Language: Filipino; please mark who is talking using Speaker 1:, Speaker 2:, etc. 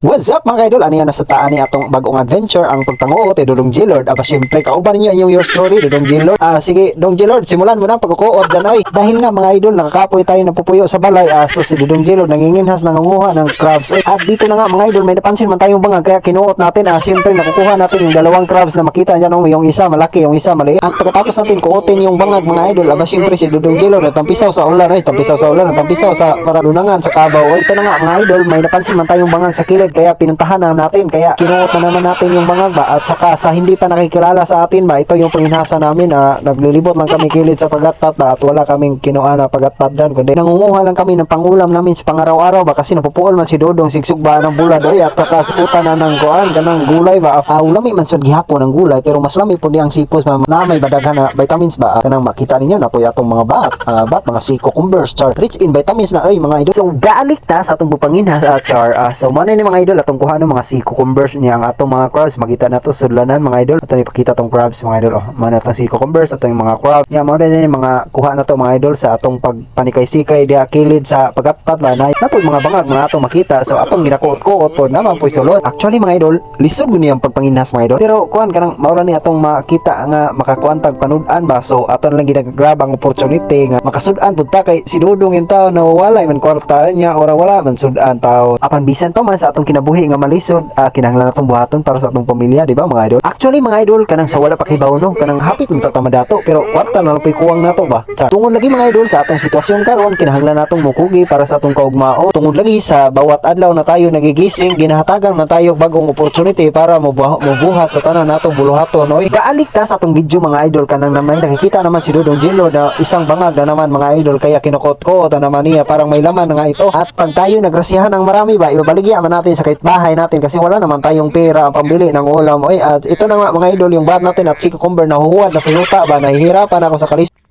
Speaker 1: What's up mga idol? Ano yan nasa taan ni atong bagong adventure ang pagpanguot kay Dodong G-Lord. Aba syempre kauban niyo inyong your story Dodong G-Lord. Sige Dodong G-Lord, simulan mo na ang pagkukuot dyan ay. Dahil nga mga idol nakakapoy tayo na pupuyo sa balay. So si Dodong G-Lord nanginginhas nangunguha ng crabs. At dito na nga mga idol may napansin man tayong bangag kaya kinuot natin. Syempre nakukuha natin yung dalawang crabs na makita dyan yung isa malaki yung isa maliit. At pagkatapos natin kuotin yung bangag mga idol. Aba syempre si Dodong G-Lord at tampisaw sa ulan ay tampisaw sa ulan at tampisaw sa maralunangan sa kabaw. Ito na nga mga idol may napansin man tayong bangag sa kilid kaya pinuntahan na natin kaya kinuot na naman natin yung bangag ba at saka sa hindi pa nakikilala sa atin ba ito yung panginhasa namin naglilibot lang kami kilid sa pagatpat ba at wala kaming kinuha na pagatpat dyan kundi nangunguha lang kami ng pangulam namin sa pangaraw-araw ba kasi napupuol man si Dodong sigsug ba ng bulad oy at saka sukutan na ng kuan kanang gulay ba ulami man sad gihapon ng gulay pero mas lami po ang sipos na may badaghan na vitamins ba kanang makita ninyo na po atong mga bat mga sea cucumbers char rich in vitamins na ay mga idol so gaalik ta sa atong bupanginha char so man ni mga idol atong kuha mga sea cucumbers niya ang atong mga crabs makita na to sudlanan mga idol ato ni pakita tong crabs mga idol man atong sea cucumbers atong mga crabs ya mo din mga kuha na to mga idol sa atong pagpanikay-sikay dia kilid sa pagatpat ba na napoy mga bangag mga atong makita so atong ginakuot-kuot po naman poy sulod actually mga idol lisod guni ang pagpanginas mga idol pero kuan kanang maura ni atong makita nga makakuantag panud-an ba so aton lang ginagrab ang opportunity nga makasud-an pud ta kay si Dodong yung tao na walay man kwarta niya ora wala man sud-an tao apan bisan pa man sa atong kinabuhi nga malisod kinahanglan natong buhaton para sa atong pamilya di ba mga idol actually mga idol kanang sa wala pa kibaw no kanang hapit unta ta madato pero kwarta na lang pay kuwang nato ba tungod lagi mga idol sa atong sitwasyon karon kinahanglan natong mukugi para sa atong kaugmao tungod lagi sa bawat adlaw na tayo nagigising ginahatagan man tayo bagong opportunity para mubuhat sa tanan natong buluhaton no gaalik ta sa atong video mga idol kanang naman nakikita naman si Dodong G-Lord na isang bangag na naman mga idol kaya kinukot-kot na naman niya parang may laman na nga ito at pag tayo nagrasihan ng marami ba ibabaligya man natin sa kahit bahay natin kasi wala naman tayong pera pambili ng ulam at ito na nga mga idol yung bat natin at si cucumber nahuhuwad na sa yuta ba nahihirapan ako sa kalisod